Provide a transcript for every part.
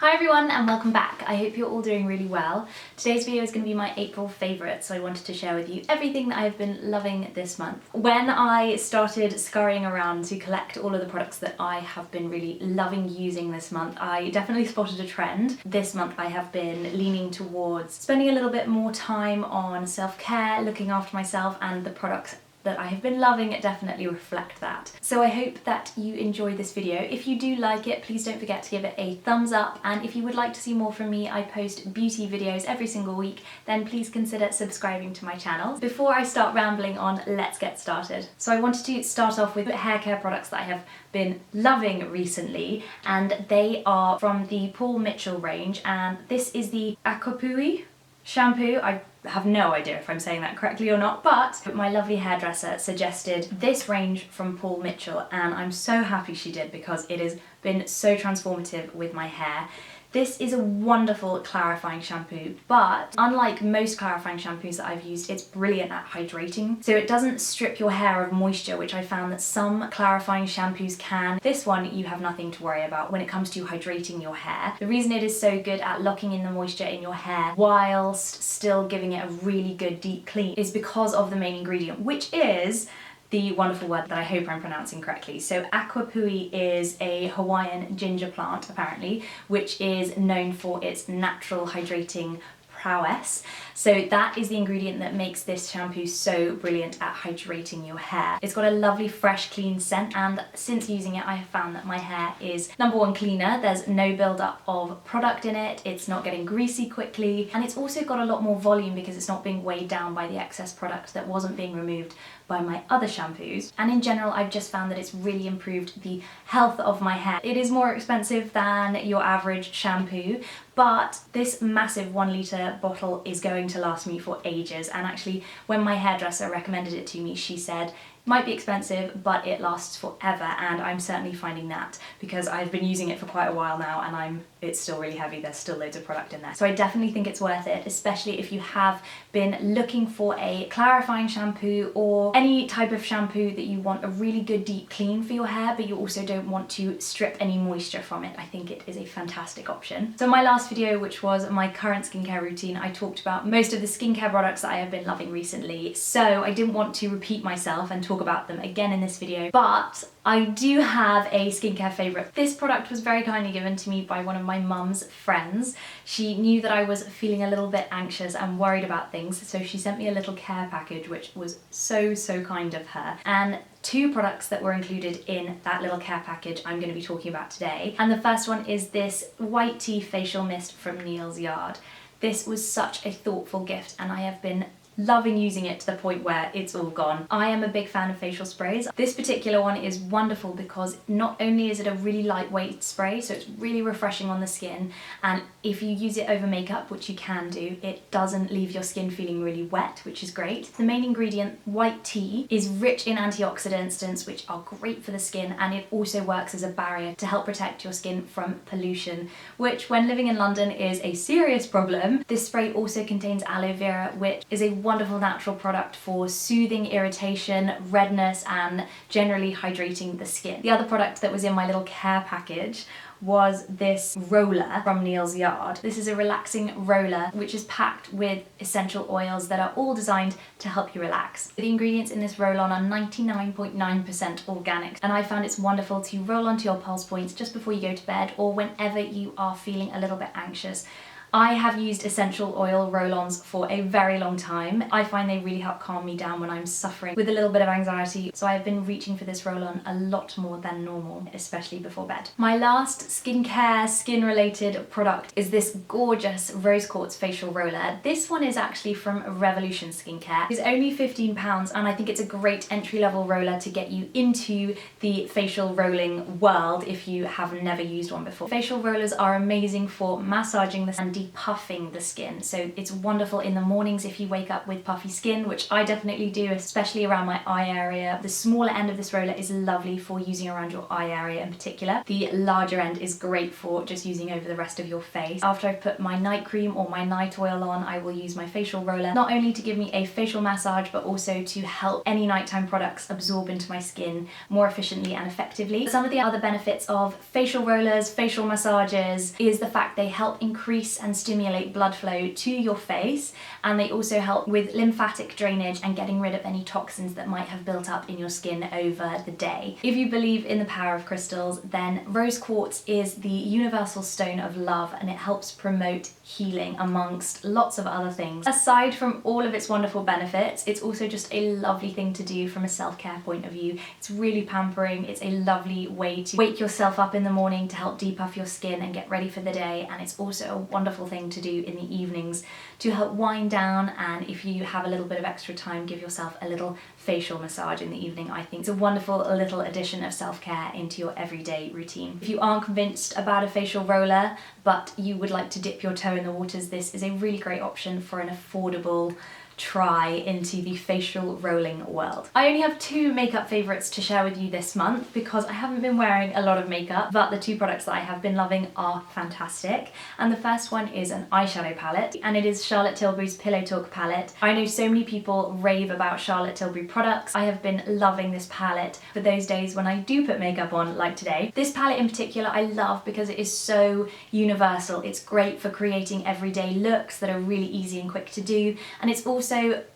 Hi everyone and welcome back. I hope you're all doing really well. Today's video is going to be my April favourites, so I wanted to share with you everything that I've been loving this month. When I started scurrying around to collect all of the products that I have been really loving using this month, I definitely spotted a trend. This month I have been leaning towards spending a little bit more time on self-care, looking after myself, and the products that I have been loving definitely reflect that. So I hope that you enjoy this video. If you do like it, please don't forget to give it a thumbs up, and if you would like to see more from me, I post beauty videos every single week, then please consider subscribing to my channel. Before I start rambling on, let's get started. So I wanted to start off with hair care products that I have been loving recently, and they are from the Paul Mitchell range, and this is the Aquapui shampoo. I have no idea if I'm saying that correctly or not, but my lovely hairdresser suggested this range from Paul Mitchell, and I'm so happy she did because it has been so transformative with my hair. This is a wonderful clarifying shampoo, but unlike most clarifying shampoos that I've used, it's brilliant at hydrating. So it doesn't strip your hair of moisture, which I found that some clarifying shampoos can. This one, you have nothing to worry about when it comes to hydrating your hair. The reason it is so good at locking in the moisture in your hair whilst still giving it a really good deep clean is because of the main ingredient, which is the wonderful word that I hope I'm pronouncing correctly. So Aquapui is a Hawaiian ginger plant, apparently, which is known for its natural hydrating prowess. So that is the ingredient that makes this shampoo so brilliant at hydrating your hair. It's got a lovely fresh clean scent, and since using it I have found that my hair is number one cleaner. There's no buildup of product in it, it's not getting greasy quickly, and it's also got a lot more volume because it's not being weighed down by the excess product that wasn't being removed by my other shampoos. And in general, I've just found that it's really improved the health of my hair. It is more expensive than your average shampoo, but this massive 1 litre bottle is going to last me for ages. And actually, when my hairdresser recommended it to me, she said, might be expensive, but it lasts forever, and I'm certainly finding that because I've been using it for quite a while now, and it's still really heavy. There's still loads of product in there. So I definitely think it's worth it, especially if you have been looking for a clarifying shampoo or any type of shampoo that you want a really good deep clean for your hair, but you also don't want to strip any moisture from it. I think it is a fantastic option. So my last video, which was my current skincare routine, I talked about most of the skincare products that I have been loving recently. So I didn't want to repeat myself and talk about them again in this video, but I do have a skincare favourite. This product was very kindly given to me by one of my mum's friends. She knew that I was feeling a little bit anxious and worried about things, so she sent me a little care package, which was so kind of her. And 2 products that were included in that little care package I'm going to be talking about today. And the first one is this white tea facial mist from Neal's Yard. This was such a thoughtful gift, and I have been loving using it to the point where it's all gone. I am a big fan of facial sprays. This particular one is wonderful because not only is it a really lightweight spray, so it's really refreshing on the skin, and if you use it over makeup, which you can do, it doesn't leave your skin feeling really wet, which is great. The main ingredient, white tea, is rich in antioxidants, which are great for the skin, and it also works as a barrier to help protect your skin from pollution, which when living in London is a serious problem. This spray also contains aloe vera, which is a wonderful natural product for soothing irritation, redness, and generally hydrating the skin. The other product that was in my little care package was this roller from Neal's Yard. This is a relaxing roller which is packed with essential oils that are all designed to help you relax. The ingredients in this roll-on are 99.9% organic, and I found it's wonderful to roll onto your pulse points just before you go to bed or whenever you are feeling a little bit anxious. I have used essential oil roll-ons for a very long time. I find they really help calm me down when I'm suffering with a little bit of anxiety, so I've been reaching for this roll-on a lot more than normal, especially before bed. My last skincare, skin-related product is this gorgeous rose quartz facial roller. This one is actually from Revolution Skincare. It's only £15, and I think it's a great entry-level roller to get you into the facial rolling world if you have never used one before. Facial rollers are amazing for massaging the and depuffing the skin. So it's wonderful in the mornings if you wake up with puffy skin, which I definitely do, especially around my eye area. The smaller end of this roller is lovely for using around your eye area in particular. The larger end is great for just using over the rest of your face. After I've put my night cream or my night oil on, I will use my facial roller, not only to give me a facial massage, but also to help any nighttime products absorb into my skin more efficiently and effectively. Some of the other benefits of facial rollers, facial massages, is the fact they help increase and stimulate blood flow to your face, and they also help with lymphatic drainage and getting rid of any toxins that might have built up in your skin over the day. If you believe in the power of crystals, then rose quartz is the universal stone of love, and it helps promote healing amongst lots of other things. Aside from all of its wonderful benefits, it's also just a lovely thing to do from a self-care point of view. It's really pampering. It's a lovely way to wake yourself up in the morning to help depuff your skin and get ready for the day, and it's also a wonderful thing to do in the evenings to help wind down, and if you have a little bit of extra time, give yourself a little facial massage in the evening. I think it's a wonderful little addition of self-care into your everyday routine. If you aren't convinced about a facial roller, but you would like to dip your toe in the waters, this is a really great option for an affordable try into the facial rolling world. I only have 2 makeup favourites to share with you this month because I haven't been wearing a lot of makeup, but the 2 products that I have been loving are fantastic. And the first one is an eyeshadow palette, and it is Charlotte Tilbury's Pillow Talk palette. I know so many people rave about Charlotte Tilbury products. I have been loving this palette for those days when I do put makeup on, like today. This palette in particular I love because it is so universal. It's great for creating everyday looks that are really easy and quick to do, and it's also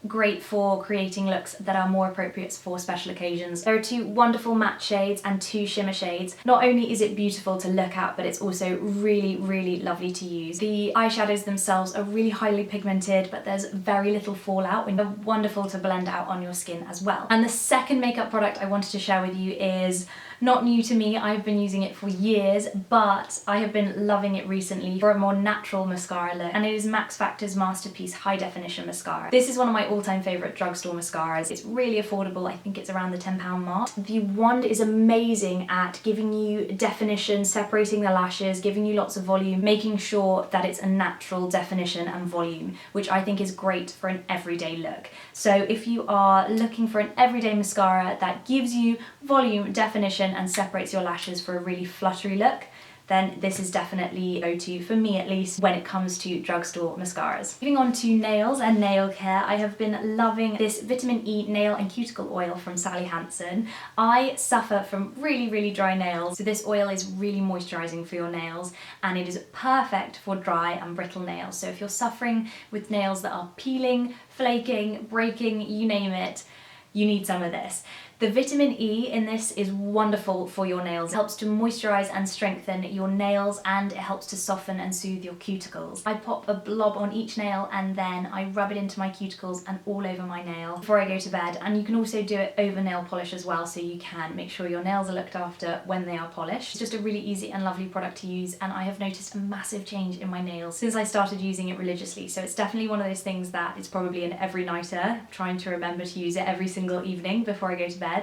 great for creating looks that are more appropriate for special occasions. There are 2 wonderful matte shades and 2 shimmer shades. Not only is it beautiful to look at, but it's also really, really lovely to use. The eyeshadows themselves are really highly pigmented, but there's very little fallout, and they're wonderful to blend out on your skin as well. And the second makeup product I wanted to share with you is not new to me. I've been using it for years, but I have been loving it recently for a more natural mascara look, and it is Max Factor's Masterpiece High Definition Mascara. This is one of my all-time favourite drugstore mascaras. It's really affordable. I think it's around the £10 mark. The wand is amazing at giving you definition, separating the lashes, giving you lots of volume, making sure that it's a natural definition and volume, which I think is great for an everyday look. So if you are looking for an everyday mascara that gives you volume, definition, and separates your lashes for a really fluttery look, then this is definitely go-to for me, at least when it comes to drugstore mascaras. Moving on to nails and nail care, I have been loving this vitamin E nail and cuticle oil from Sally Hansen. I suffer from really, really dry nails, so this oil is really moisturizing for your nails, and it is perfect for dry and brittle nails. So if you're suffering with nails that are peeling, flaking, breaking, you name it, you need some of this. The vitamin E in this is wonderful for your nails. It helps to moisturize and strengthen your nails, and it helps to soften and soothe your cuticles. I pop a blob on each nail and then I rub it into my cuticles and all over my nail before I go to bed. And you can also do it over nail polish as well, so you can make sure your nails are looked after when they are polished. It's just a really easy and lovely product to use, and I have noticed a massive change in my nails since I started using it religiously. So it's definitely one of those things that it's probably an every nighter, trying to remember to use it every single evening before I go to bed.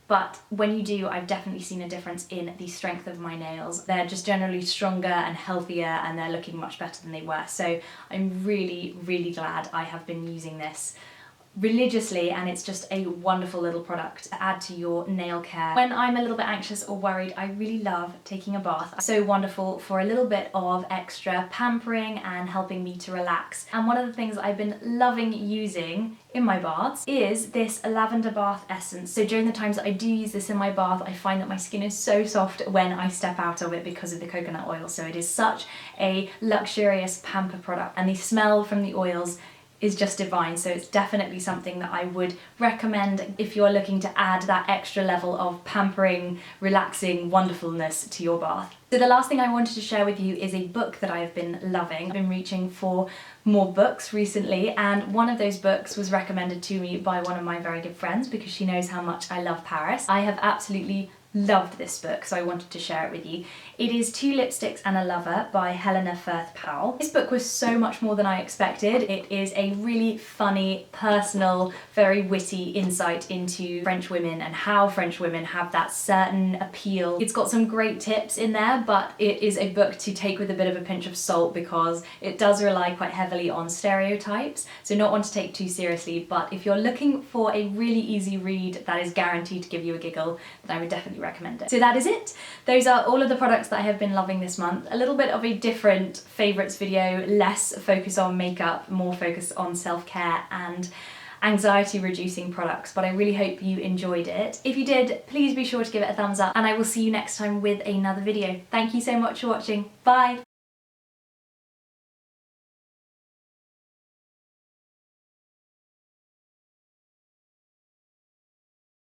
But when you do, I've definitely seen a difference in the strength of my nails. They're just generally stronger and healthier, and they're looking much better than they were. So I'm really, really glad I have been using this religiously, and it's just a wonderful little product to add to your nail care. When I'm a little bit anxious or worried, I really love taking a bath. It's so wonderful for a little bit of extra pampering and helping me to relax. And one of the things I've been loving using in my baths is this lavender bath essence. So during the times that I do use this in my bath, I find that my skin is so soft when I step out of it because of the coconut oil. So it is such a luxurious pamper product, and the smell from the oils is just divine. So it's definitely something that I would recommend if you're looking to add that extra level of pampering, relaxing wonderfulness to your bath. So the last thing I wanted to share with you is a book that I've been loving. I've been reaching for more books recently, and one of those books was recommended to me by one of my very good friends because she knows how much I love Paris. I have absolutely loved this book, so I wanted to share it with you. It is Two Lipsticks and a Lover by Helena Firth Powell. This book was so much more than I expected. It is a really funny, personal, very witty insight into French women and how French women have that certain appeal. It's got some great tips in there, but it is a book to take with a bit of a pinch of salt because it does rely quite heavily on stereotypes, so not one to take too seriously, but if you're looking for a really easy read that is guaranteed to give you a giggle, then I would definitely recommend it. So that is it. Those are all of the products that I have been loving this month. A little bit of a different favourites video, less focus on makeup, more focus on self-care and anxiety reducing products, but I really hope you enjoyed it. If you did, please be sure to give it a thumbs up and I will see you next time with another video. Thank you so much for watching. Bye!